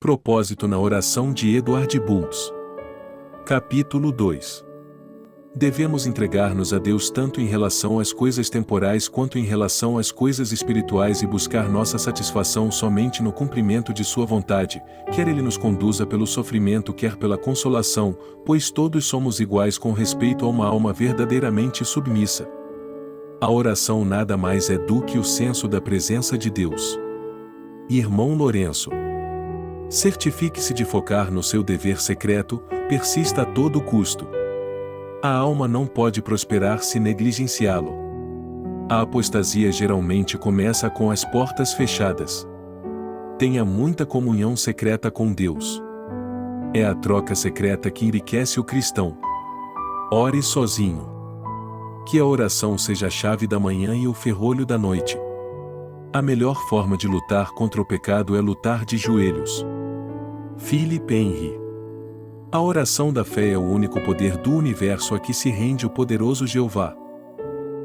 Propósito na oração de Edward Bultz. Capítulo 2. Devemos entregar-nos a Deus tanto em relação às coisas temporais quanto em relação às coisas espirituais e buscar nossa satisfação somente no cumprimento de Sua vontade, quer Ele nos conduza pelo sofrimento quer pela consolação, pois todos somos iguais com respeito a uma alma verdadeiramente submissa. A oração nada mais é do que o senso da presença de Deus. Irmão Lourenço. Certifique-se de focar no seu dever secreto, persista a todo custo. A alma não pode prosperar se negligenciá-lo. A apostasia geralmente começa com as portas fechadas. Tenha muita comunhão secreta com Deus. É a troca secreta que enriquece o cristão. Ore sozinho. Que a oração seja a chave da manhã e o ferrolho da noite. A melhor forma de lutar contra o pecado é lutar de joelhos. Philip Henry. A oração da fé é o único poder do universo a que se rende o poderoso Jeová.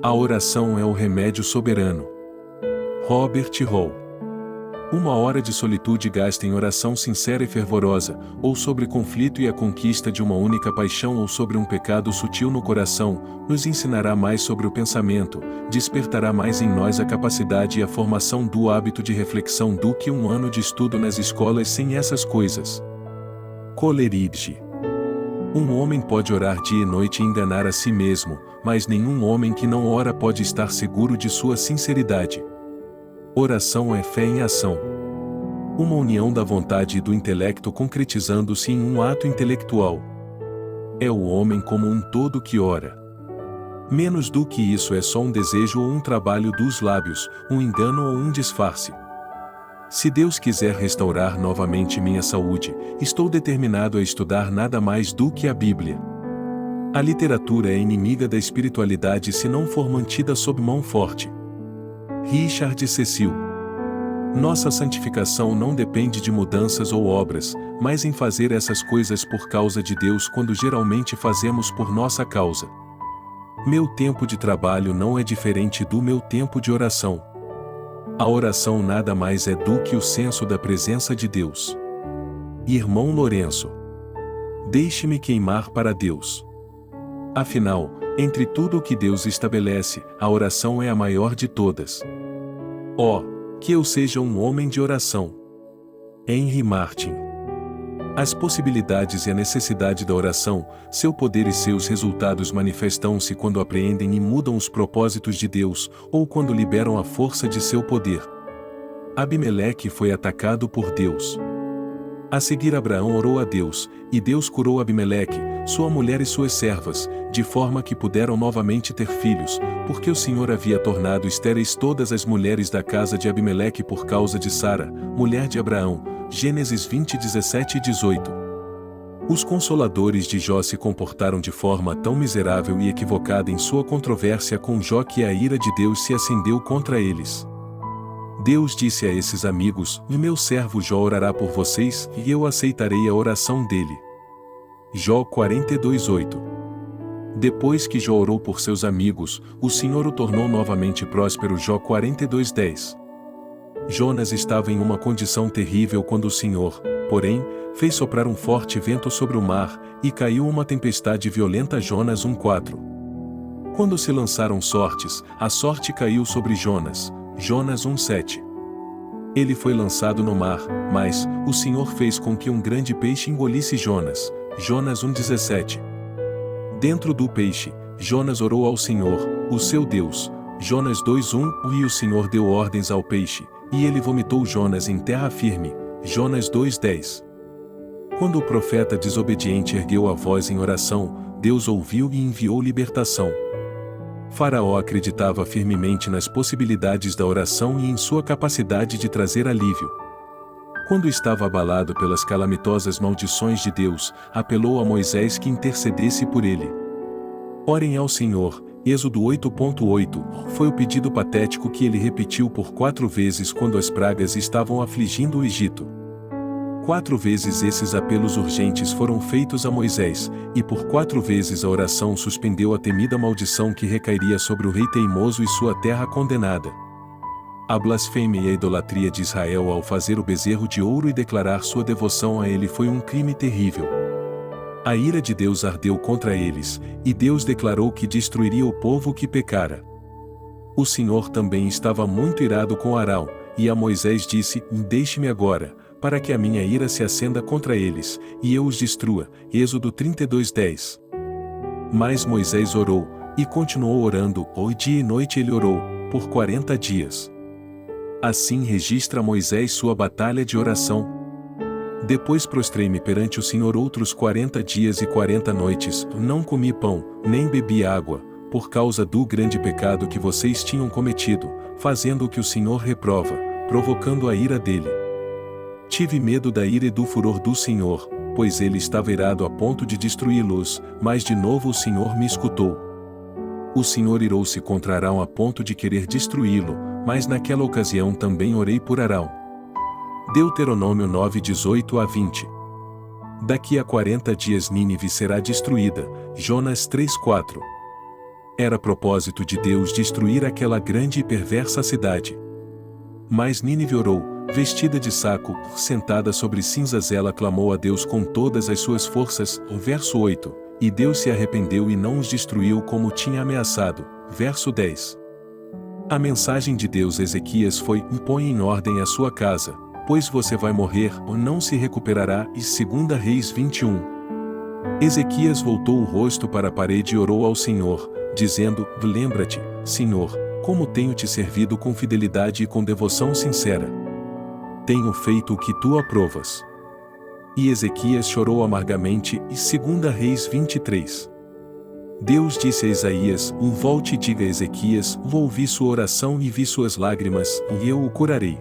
A oração é o remédio soberano. Robert Hall. 1 hora de solitude gasta em oração sincera e fervorosa, ou sobre conflito e a conquista de uma única paixão ou sobre um pecado sutil no coração, nos ensinará mais sobre o pensamento, despertará mais em nós a capacidade e a formação do hábito de reflexão do que um ano de estudo nas escolas sem essas coisas. Coleridge. Um homem pode orar dia e noite e enganar a si mesmo, mas nenhum homem que não ora pode estar seguro de sua sinceridade. Oração é fé em ação. Uma união da vontade e do intelecto concretizando-se em um ato intelectual. É o homem como um todo que ora. Menos do que isso é só um desejo ou um trabalho dos lábios, um engano ou um disfarce. Se Deus quiser restaurar novamente minha saúde, estou determinado a estudar nada mais do que a Bíblia. A literatura é inimiga da espiritualidade se não for mantida sob mão forte. Richard Cecil. Nossa santificação não depende de mudanças ou obras, mas em fazer essas coisas por causa de Deus quando geralmente fazemos por nossa causa. Meu tempo de trabalho não é diferente do meu tempo de oração. A oração nada mais é do que o senso da presença de Deus. Irmão Lourenço. Deixe-me queimar para Deus. Afinal, entre tudo o que Deus estabelece, a oração é a maior de todas. Oh, que eu seja um homem de oração. Henry Martin. As possibilidades e a necessidade da oração, seu poder e seus resultados manifestam-se quando apreendem e mudam os propósitos de Deus, ou quando liberam a força de seu poder. Abimeleque foi atacado por Deus. A seguir Abraão orou a Deus, e Deus curou Abimeleque, sua mulher e suas servas, de forma que puderam novamente ter filhos, porque o Senhor havia tornado estéreis todas as mulheres da casa de Abimeleque por causa de Sara, mulher de Abraão. Gênesis 20, 17 e 18. Os consoladores de Jó se comportaram de forma tão miserável e equivocada em sua controvérsia com Jó que a ira de Deus se acendeu contra eles. Deus disse a esses amigos: meu servo Jó orará por vocês, e eu aceitarei a oração dele. Jó 42:8. Depois que Jó orou por seus amigos, o Senhor o tornou novamente próspero. Jó 42:10. Jonas estava em uma condição terrível quando o Senhor, porém, fez soprar um forte vento sobre o mar, e caiu uma tempestade violenta. Jonas 1:4. Quando se lançaram sortes, a sorte caiu sobre Jonas. Jonas 1:7. Ele foi lançado no mar, mas o Senhor fez com que um grande peixe engolisse Jonas. Jonas 1:17. Dentro do peixe, Jonas orou ao Senhor, o seu Deus. Jonas 2:1. E o Senhor deu ordens ao peixe, e ele vomitou Jonas em terra firme. Jonas 2:10. Quando o profeta desobediente ergueu a voz em oração, Deus ouviu e enviou libertação. Faraó acreditava firmemente nas possibilidades da oração e em sua capacidade de trazer alívio. Quando estava abalado pelas calamitosas maldições de Deus, apelou a Moisés que intercedesse por ele. Orem ao Senhor. Êxodo 8:8, foi o pedido patético que ele repetiu por 4 vezes quando as pragas estavam afligindo o Egito. 4 vezes esses apelos urgentes foram feitos a Moisés, e por 4 vezes a oração suspendeu a temida maldição que recairia sobre o rei teimoso e sua terra condenada. A blasfêmia e a idolatria de Israel ao fazer o bezerro de ouro e declarar sua devoção a ele foi um crime terrível. A ira de Deus ardeu contra eles, e Deus declarou que destruiria o povo que pecara. O Senhor também estava muito irado com Arão, e a Moisés disse: Deixe-me agora, para que a minha ira se acenda contra eles, e eu os destrua. Êxodo 32:10. Mas Moisés orou, e continuou orando, dia e noite ele orou, por 40 dias. Assim registra Moisés sua batalha de oração. Depois prostrei-me perante o Senhor outros 40 dias e 40 noites, não comi pão, nem bebi água, por causa do grande pecado que vocês tinham cometido, fazendo o que o Senhor reprova, provocando a ira dele. Tive medo da ira e do furor do Senhor, pois ele estava irado a ponto de destruí-los, mas de novo o Senhor me escutou. O Senhor irou-se contra Arão a ponto de querer destruí-lo, mas naquela ocasião também orei por Arão. Deuteronômio 9:18-20. Daqui a 40 dias Nínive será destruída. Jonas 3:4. Era propósito de Deus destruir aquela grande e perversa cidade. Mas Nínive orou, vestida de saco, sentada sobre cinzas ela clamou a Deus com todas as suas forças. Verso 8. E Deus se arrependeu e não os destruiu como tinha ameaçado. Verso 10. A mensagem de Deus a Ezequias foi: põe em ordem a sua casa, pois você vai morrer ou não se recuperará. E 2 Reis 21. Ezequias voltou o rosto para a parede e orou ao Senhor, dizendo: Lembra-te, Senhor, como tenho te servido com fidelidade e com devoção sincera. Tenho feito o que tu aprovas. E Ezequias chorou amargamente. E 2 Reis 23. Deus disse a Isaías: Volte e diga a Ezequias: Ouvi sua oração e vi suas lágrimas, e eu o curarei.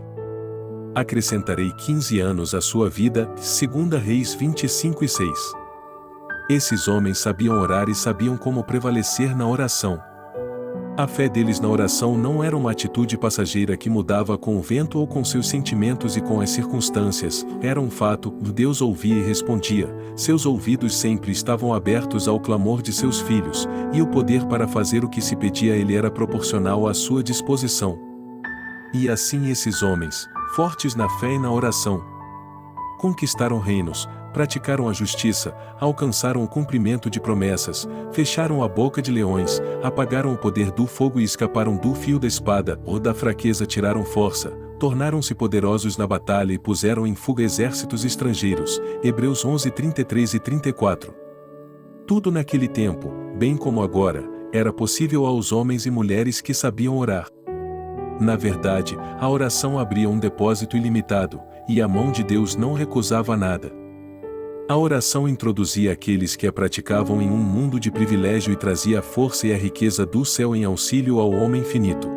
Acrescentarei 15 anos à sua vida. 2 Reis 25:6. Esses homens sabiam orar e sabiam como prevalecer na oração. A fé deles na oração não era uma atitude passageira que mudava com o vento ou com seus sentimentos e com as circunstâncias, era um fato. Deus ouvia e respondia, seus ouvidos sempre estavam abertos ao clamor de seus filhos, e o poder para fazer o que se pedia a ele era proporcional à sua disposição. E assim esses homens, fortes na fé e na oração, conquistaram reinos, praticaram a justiça, alcançaram o cumprimento de promessas, fecharam a boca de leões, apagaram o poder do fogo e escaparam do fio da espada, ou da fraqueza tiraram força, tornaram-se poderosos na batalha e puseram em fuga exércitos estrangeiros. Hebreus 11:33 e 34. Tudo naquele tempo, bem como agora, era possível aos homens e mulheres que sabiam orar. Na verdade, a oração abria um depósito ilimitado, e a mão de Deus não recusava nada. A oração introduzia aqueles que a praticavam em um mundo de privilégio e trazia a força e a riqueza do céu em auxílio ao homem finito.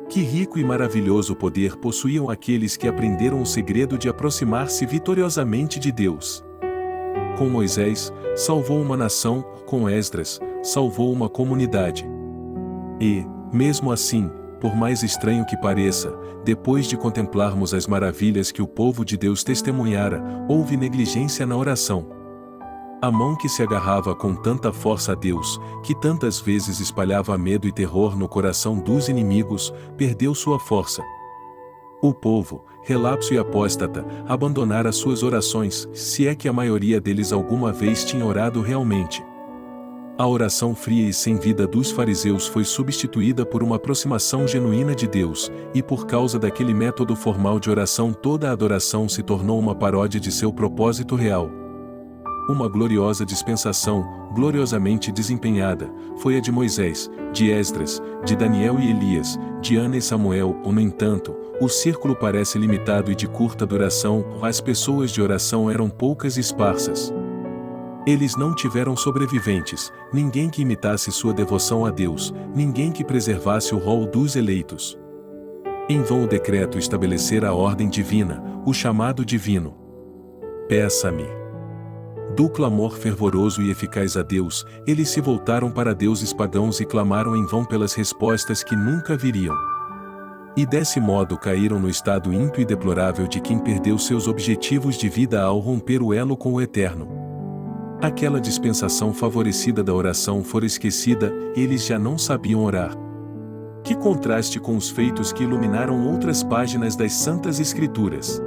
Que rico e maravilhoso poder possuíam aqueles que aprenderam o segredo de aproximar-se vitoriosamente de Deus. Com Moisés, salvou uma nação, com Esdras, salvou uma comunidade. E, mesmo assim, por mais estranho que pareça, depois de contemplarmos as maravilhas que o povo de Deus testemunhara, houve negligência na oração. A mão que se agarrava com tanta força a Deus, que tantas vezes espalhava medo e terror no coração dos inimigos, perdeu sua força. O povo, relapso e apóstata, abandonara suas orações, se é que a maioria deles alguma vez tinha orado realmente. A oração fria e sem vida dos fariseus foi substituída por uma aproximação genuína de Deus, e por causa daquele método formal de oração toda a adoração se tornou uma paródia de seu propósito real. Uma gloriosa dispensação, gloriosamente desempenhada, foi a de Moisés, de Esdras, de Daniel e Elias, de Ana e Samuel. No entanto, o círculo parece limitado e de curta duração, as pessoas de oração eram poucas e esparsas. Eles não tiveram sobreviventes, ninguém que imitasse sua devoção a Deus, ninguém que preservasse o rol dos eleitos. Em vão o decreto estabelecer a ordem divina, o chamado divino. Peça-me. Do clamor fervoroso e eficaz a Deus, eles se voltaram para deuses pagãos e clamaram em vão pelas respostas que nunca viriam. E desse modo caíram no estado ímpio e deplorável de quem perdeu seus objetivos de vida ao romper o elo com o Eterno. Aquela dispensação favorecida da oração fora esquecida, eles já não sabiam orar. Que contraste com os feitos que iluminaram outras páginas das Santas Escrituras.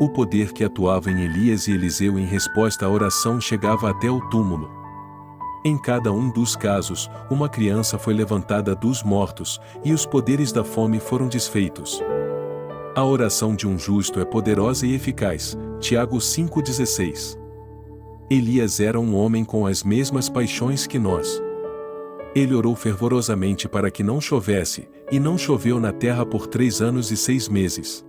O poder que atuava em Elias e Eliseu em resposta à oração chegava até o túmulo. Em cada um dos casos, uma criança foi levantada dos mortos, e os poderes da fome foram desfeitos. A oração de um justo é poderosa e eficaz. Tiago 5,16. Elias era um homem com as mesmas paixões que nós. Ele orou fervorosamente para que não chovesse, e não choveu na terra por 3 anos e 6 meses.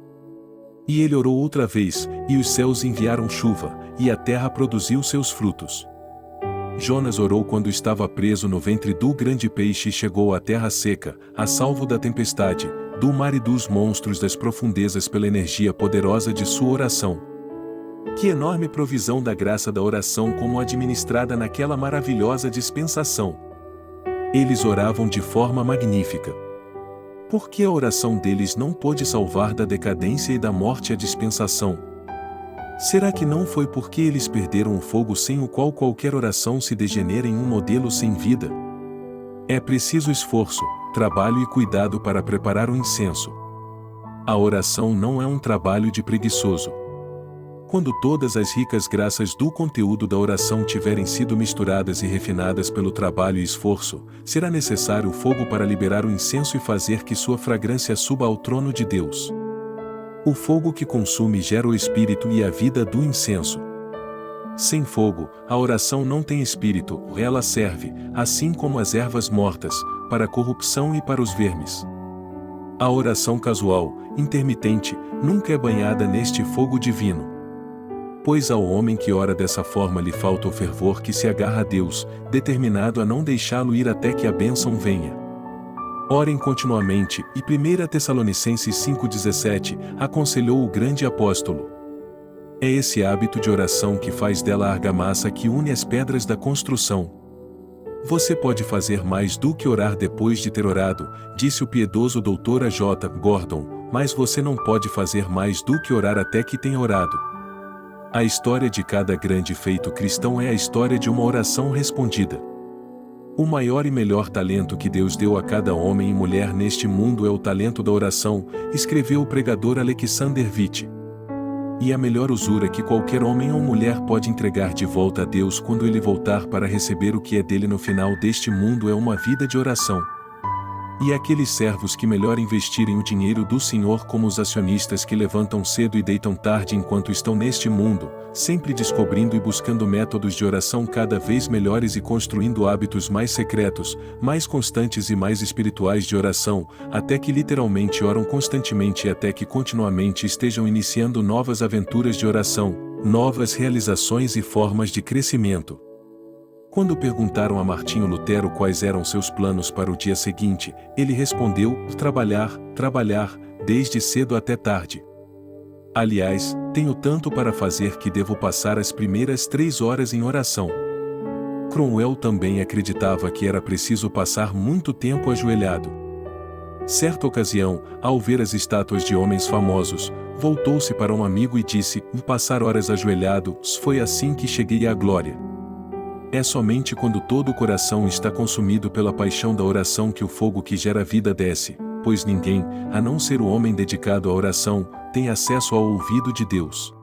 E ele orou outra vez, e os céus enviaram chuva, e a terra produziu seus frutos. Jonas orou quando estava preso no ventre do grande peixe e chegou à terra seca, a salvo da tempestade, do mar e dos monstros das profundezas pela energia poderosa de sua oração. Que enorme provisão da graça da oração como administrada naquela maravilhosa dispensação! Eles oravam de forma magnífica. Por que a oração deles não pôde salvar da decadência e da morte a dispensação? Será que não foi porque eles perderam o fogo sem o qual qualquer oração se degenera em um modelo sem vida? É preciso esforço, trabalho e cuidado para preparar o incenso. A oração não é um trabalho de preguiçoso. Quando todas as ricas graças do conteúdo da oração tiverem sido misturadas e refinadas pelo trabalho e esforço, será necessário o fogo para liberar o incenso e fazer que sua fragrância suba ao trono de Deus. O fogo que consome gera o espírito e a vida do incenso. Sem fogo, a oração não tem espírito, ela serve, assim como as ervas mortas, para a corrupção e para os vermes. A oração casual, intermitente, nunca é banhada neste fogo divino. Pois ao homem que ora dessa forma lhe falta o fervor que se agarra a Deus, determinado a não deixá-lo ir até que a bênção venha. Orem continuamente, e 1 Tessalonicenses 5,17, aconselhou o grande apóstolo. É esse hábito de oração que faz dela a argamassa que une as pedras da construção. Você pode fazer mais do que orar depois de ter orado, disse o piedoso Dr. A. J. Gordon, mas você não pode fazer mais do que orar até que tenha orado. A história de cada grande feito cristão é a história de uma oração respondida. O maior e melhor talento que Deus deu a cada homem e mulher neste mundo é o talento da oração, escreveu o pregador Alexander Witt. E a melhor usura que qualquer homem ou mulher pode entregar de volta a Deus quando ele voltar para receber o que é dele no final deste mundo é uma vida de oração. E aqueles servos que melhor investirem o dinheiro do Senhor como os acionistas que levantam cedo e deitam tarde enquanto estão neste mundo, sempre descobrindo e buscando métodos de oração cada vez melhores e construindo hábitos mais secretos, mais constantes e mais espirituais de oração, até que literalmente oram constantemente e até que continuamente estejam iniciando novas aventuras de oração, novas realizações e formas de crescimento. Quando perguntaram a Martinho Lutero quais eram seus planos para o dia seguinte, ele respondeu: trabalhar, trabalhar, desde cedo até tarde. Aliás, tenho tanto para fazer que devo passar as primeiras 3 horas em oração. Cromwell também acreditava que era preciso passar muito tempo ajoelhado. Certa ocasião, ao ver as estátuas de homens famosos, voltou-se para um amigo e disse: passar horas ajoelhado, foi assim que cheguei à glória. É somente quando todo o coração está consumido pela paixão da oração que o fogo que gera vida desce, pois ninguém, a não ser o homem dedicado à oração, tem acesso ao ouvido de Deus.